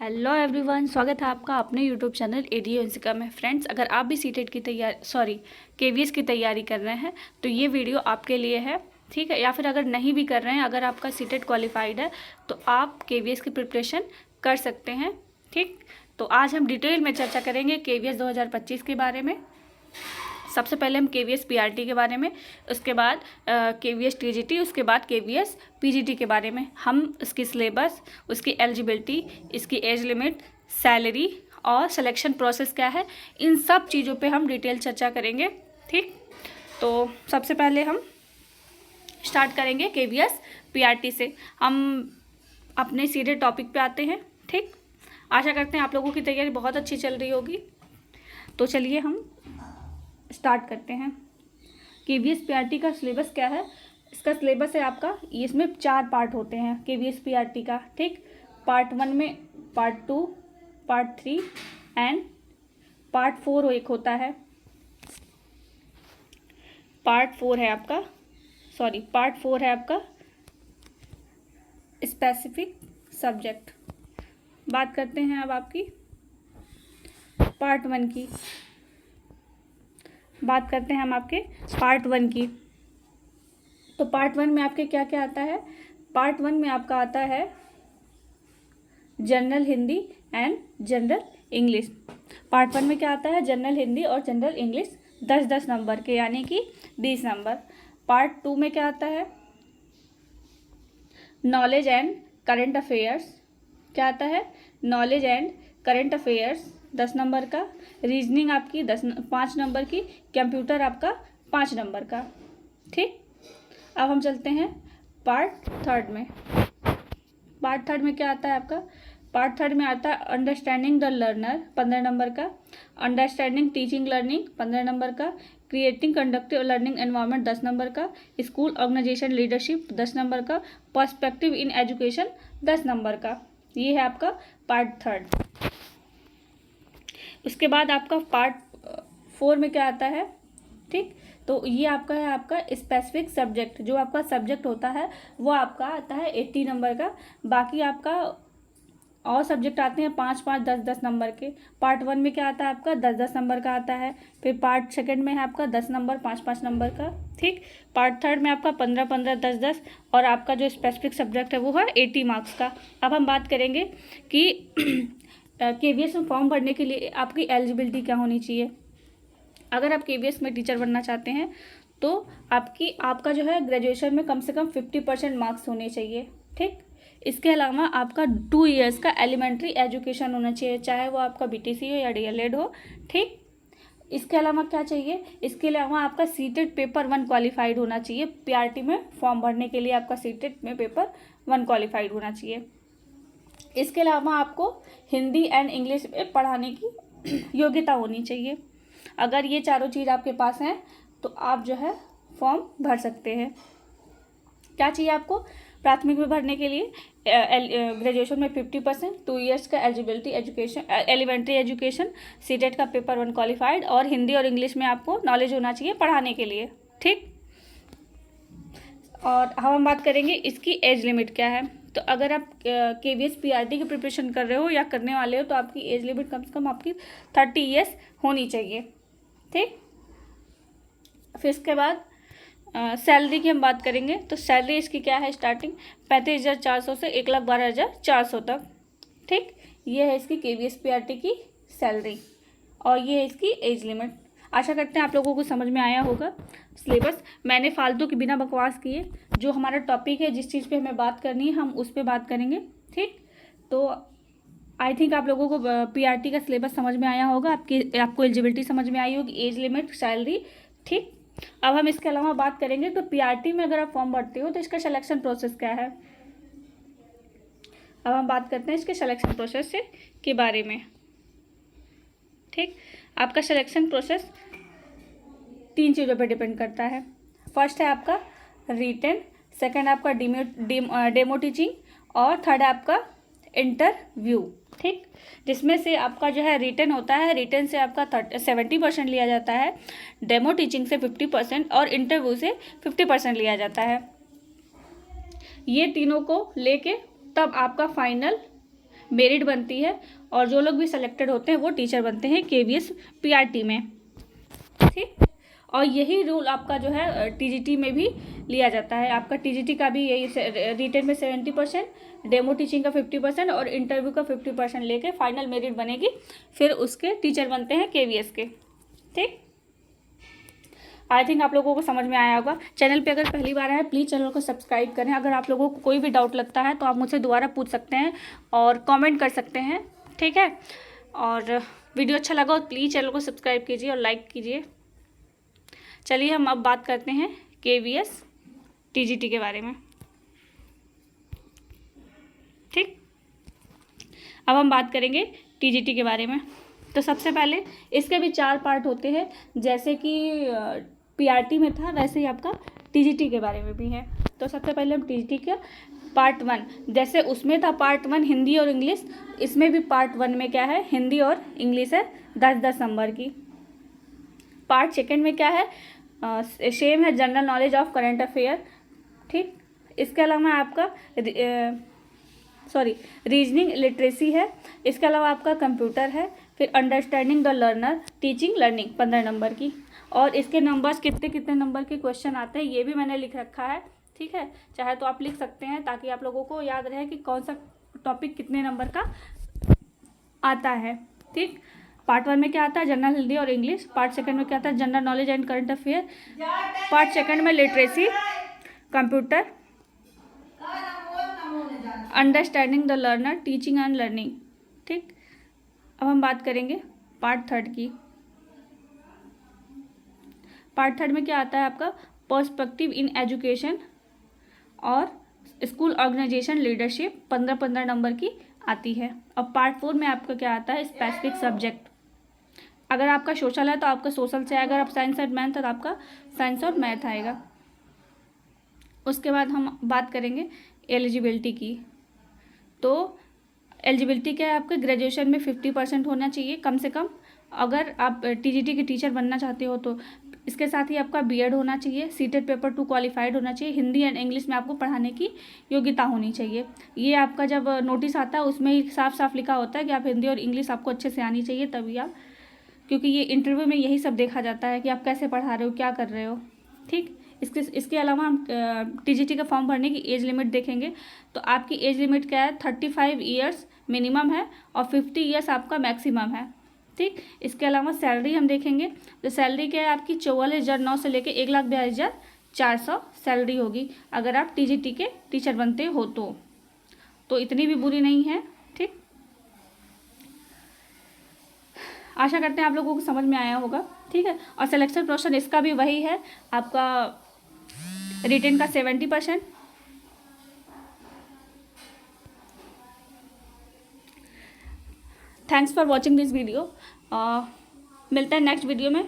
Hello everyone, स्वागत है आपका अपने यूट्यूब चैनल एडीओ इंसिका में। फ्रेंड्स, अगर आप भी सीटेट की तैयारी केवीएस की तैयारी कर रहे हैं तो ये वीडियो आपके लिए है, ठीक है। या फिर अगर नहीं भी कर रहे हैं, अगर आपका सीटेट क्वालिफाइड है तो आप केवीएस की प्रिपरेशन कर सकते हैं, ठीक। तो आज हम डिटेल में चर्चा करेंगे केवीएस 2025 के बारे में। सबसे पहले हम केवीएस पीआरटी के बारे में, उसके बाद केवीएस टीजीटी, उसके बाद केवीएस पीजीटी के बारे में हम उसकी सिलेबस, उसकी एलिजिबिलिटी, इसकी एज लिमिट, सैलरी और सिलेक्शन प्रोसेस क्या है, इन सब चीज़ों पे हम डिटेल चर्चा करेंगे, ठीक। तो सबसे पहले हम स्टार्ट करेंगे केवीएस पीआरटी से। हम अपने सीधे टॉपिक पे आते हैं, ठीक। आशा करते हैं आप लोगों की तैयारी बहुत अच्छी चल रही होगी। तो चलिए हम स्टार्ट करते हैं। केवीएस पीआरटी का सिलेबस क्या है? इसका सिलेबस है आपका, इसमें 4 पार्ट होते हैं केवीएस पीआरटी का, ठीक। पार्ट 1 में पार्ट 2, पार्ट 3 एंड पार्ट 4 एक होता है। पार्ट 4 है आपका स्पेसिफिक सब्जेक्ट। बात करते हैं अब आपकी पार्ट 1 की। बात करते हैं हम आपके पार्ट 1 की। तो पार्ट 1 में आपके क्या क्या आता है? पार्ट 1 में आपका आता है general Hindi and general English. Part 1 में क्या आता है? जनरल हिंदी और जनरल इंग्लिश 10-10 नंबर के, यानी कि 20 नंबर। पार्ट 2 में क्या आता है? Knowledge and current affairs. क्या आता है? Knowledge and current affairs 10 number का। रीजनिंग आपकी 5 नंबर की। कंप्यूटर आपका 5 नंबर का, ठीक। अब हम चलते हैं पार्ट 3 में। पार्ट 3 में क्या आता है आपका? पार्ट 3 में आता है अंडरस्टैंडिंग द लर्नर 15 नंबर का। अंडरस्टैंडिंग टीचिंग लर्निंग 15 नंबर का। Creating conductive learning environment 10 number का। स्कूल ऑर्गेनाइजेशन लीडरशिप 10 नंबर का। पर्सपेक्टिव इन एजुकेशन 10 नंबर का। ये है आपका पार्ट 3। उसके बाद आपका पार्ट 4 में क्या आता है, ठीक। तो ये आपका है आपका स्पेसिफिक सब्जेक्ट। जो आपका सब्जेक्ट होता है वो आपका आता है 80 नंबर का। बाकी आपका और सब्जेक्ट आते हैं 5-5, 10-10 नंबर के। पार्ट 1 में क्या आता है आपका? 10-10 नंबर का आता है। फिर पार्ट 2 में है आपका 10 नंबर, 5-5 नंबर का, ठीक। पार्ट 3 में आपका 15-15, 10-10 और आपका जो स्पेसिफिक सब्जेक्ट है वो है 80 मार्क्स का। अब हम बात करेंगे कि केवीएस में फॉर्म भरने के लिए आपकी एलिजिबिलिटी क्या होनी चाहिए। अगर आप केवीएस में टीचर बनना चाहते हैं तो आपका जो है ग्रेजुएशन में कम से कम 50% मार्क्स होने चाहिए, ठीक। इसके अलावा आपका 2 इयर्स का एलिमेंट्री एजुकेशन होना चाहिए, चाहे वो आपका बीटीसी हो या डीएलएड हो, ठीक। इसके अलावा क्या चाहिए? इसके अलावा आपका सीटेट पेपर 1 क्वालिफाइड होना चाहिए। पीआरटी में फॉर्म भरने के लिए आपका सीटेट में पेपर 1 क्वालिफाइड होना चाहिए। इसके अलावा आपको हिंदी एंड इंग्लिश में पढ़ाने की योग्यता होनी चाहिए। अगर ये चारों चीज़ आपके पास हैं तो आप जो है फॉर्म भर सकते हैं। क्या चाहिए आपको प्राथमिक में भरने के लिए? ग्रेजुएशन में 50%, 2 इयर्स का eligibility education, elementary education, CTET का पेपर 1 क्वालिफाइड और हिंदी और इंग्लिश में आपको नॉलेज होना चाहिए पढ़ाने के लिए, ठीक। और हम बात करेंगे इसकी एज लिमिट क्या है। तो अगर आप केवीएस पीआरटी की प्रिपरेशन कर रहे हो या करने वाले हो तो आपकी एज लिमिट कम से कम आपकी 30 ईयर्स होनी चाहिए, ठीक। फिर इसके बाद सैलरी की हम बात करेंगे। तो सैलरी इसकी क्या है? स्टार्टिंग 35,400 से 1,12,400 तक, ठीक। ये है इसकी केवीएस पीआरटी की सैलरी और ये है इसकी एज लिमिट। आशा करते हैं आप लोगों को समझ में आया होगा सिलेबस। मैंने फालतू के बिना बकवास किए जो हमारा टॉपिक है, जिस चीज़ पे हमें बात करनी है हम उस पर बात करेंगे, ठीक। तो आई थिंक आप लोगों को पीआरटी का सिलेबस समझ में आया होगा, आपको एलिजिबिलिटी समझ में आई होगी, एज लिमिट, सैलरी, ठीक। अब हम इसके अलावा बात करेंगे तो पीआरटी में अगर आप फॉर्म भरते हो तो इसका सिलेक्शन प्रोसेस क्या है। अब हम बात करते हैं इसके सिलेक्शन प्रोसेस के बारे में, ठीक। आपका सिलेक्शन प्रोसेस 3 चीज़ों पे डिपेंड करता है। फर्स्ट है आपका रिटन, सेकंड आपका डेमो टीचिंग और थर्ड है आपका इंटरव्यू, ठीक। जिसमें से आपका जो है रिटन होता है, रिटन से आपका 70% लिया जाता है, डेमो टीचिंग से 50% और इंटरव्यू से 50% लिया जाता है। ये तीनों को लेके तब आपका फाइनल मेरिट बनती है, और जो लोग भी सेलेक्टेड होते हैं वो टीचर बनते हैं KVS PRT में, ठीक। और यही रूल आपका जो है TGT में भी लिया जाता है। आपका TGT का भी यही, रिटेन में 70%, डेमो टीचिंग का 50% और इंटरव्यू का 50% लेके फाइनल मेरिट बनेगी, फिर उसके टीचर बनते हैं KVS के, ठीक। आई थिंक आप लोगों को समझ में आया होगा। चैनल पे अगर पहली बार आए प्लीज़ चैनल को सब्सक्राइब करें। अगर आप लोगों को कोई भी डाउट लगता है तो आप मुझसे दोबारा पूछ सकते हैं और कमेंट कर सकते हैं, ठीक है। और वीडियो अच्छा लगा तो प्लीज़ चैनल को सब्सक्राइब कीजिए और लाइक कीजिए। चलिए हम अब बात करते हैं KVS TGT के बारे में, ठीक। अब हम बात करेंगे TGT के बारे में। तो सबसे पहले इसके भी 4 पार्ट होते हैं, जैसे कि PRT में था वैसे ही आपका TGT के बारे में भी है। तो सबसे पहले हम TGT का पार्ट 1, जैसे उसमें था पार्ट 1 हिंदी और इंग्लिश, इसमें भी पार्ट 1 में क्या है, हिंदी और इंग्लिश है 10-10 नंबर की। पार्ट 2 में क्या है, सेम है, general knowledge of current affair, ठीक। इसके अलावा आपका रीजनिंग लिटरेसी है। इसके अलावा आपका कंप्यूटर है, फिर understanding the learner, teaching learning 15 number की। और इसके नंबर्स कितने कितने नंबर के क्वेश्चन आते हैं ये भी मैंने लिख रखा है, ठीक है। चाहे तो आप लिख सकते हैं ताकि आप लोगों को याद रहे कि कौन सा टॉपिक कितने नंबर का आता है, ठीक। पार्ट 1 में क्या आता है, जनरल हिंदी और इंग्लिश। पार्ट 2 में क्या आता है, general knowledge and current affair. Part 2 में literacy, computer, understanding the learner, teaching and learning, ठीक। अब हम बात करेंगे पार्ट 3 की। पार्ट 3 में क्या आता है आपका, पर्सपेक्टिव इन एजुकेशन और स्कूल ऑर्गेनाइजेशन लीडरशिप 15-15 नंबर की आती है। और पार्ट 4 में आपका क्या आता है, स्पेसिफिक सब्जेक्ट। अगर आपका सोशल है तो आपका सोशल से आएगा, अगर आप साइंस और मैथ है तो आपका साइंस और मैथ आएगा। उसके बाद हम बात करेंगे एलिजिबिलिटी की। तो एलिजिबिलिटी क्या है, आपके ग्रेजुएशन में 50% होना चाहिए कम से कम, अगर आप TGT के टीचर बनना चाहते हो तो। इसके साथ ही आपका BEd होना चाहिए, सीटेट पेपर 2 क्वालिफाइड होना चाहिए, हिंदी एंड इंग्लिश में आपको पढ़ाने की योग्यता होनी चाहिए। ये आपका जब नोटिस आता है उसमें ही साफ साफ लिखा होता है कि आप हिंदी और इंग्लिश आपको अच्छे से आनी चाहिए, तभी आप, क्योंकि ये इंटरव्यू में यही सब देखा जाता है कि आप कैसे पढ़ा रहे हो, क्या कर रहे हो, ठीक। इसके अलावा हम TGT का फॉर्म भरने की एज लिमिट देखेंगे। तो आपकी एज लिमिट क्या है, 35 ईयर्स मिनिमम है और 50 ईयर्स आपका मैक्सिमम है, ठीक। इसके अलावा सैलरी हम देखेंगे। तो सैलरी क्या है आपकी, 44,900 से लेकर 1,42,400 सैलरी होगी अगर आप TGT के टीचर बनते हो तो इतनी भी बुरी नहीं है, ठीक। आशा करते हैं आप लोगों को समझ में आया होगा, ठीक है। और सिलेक्शन प्रोसेस इसका भी वही है, आपका रिटेन का 70%। Thanks for watching this video. मिलते हैं नेक्स्ट वीडियो में।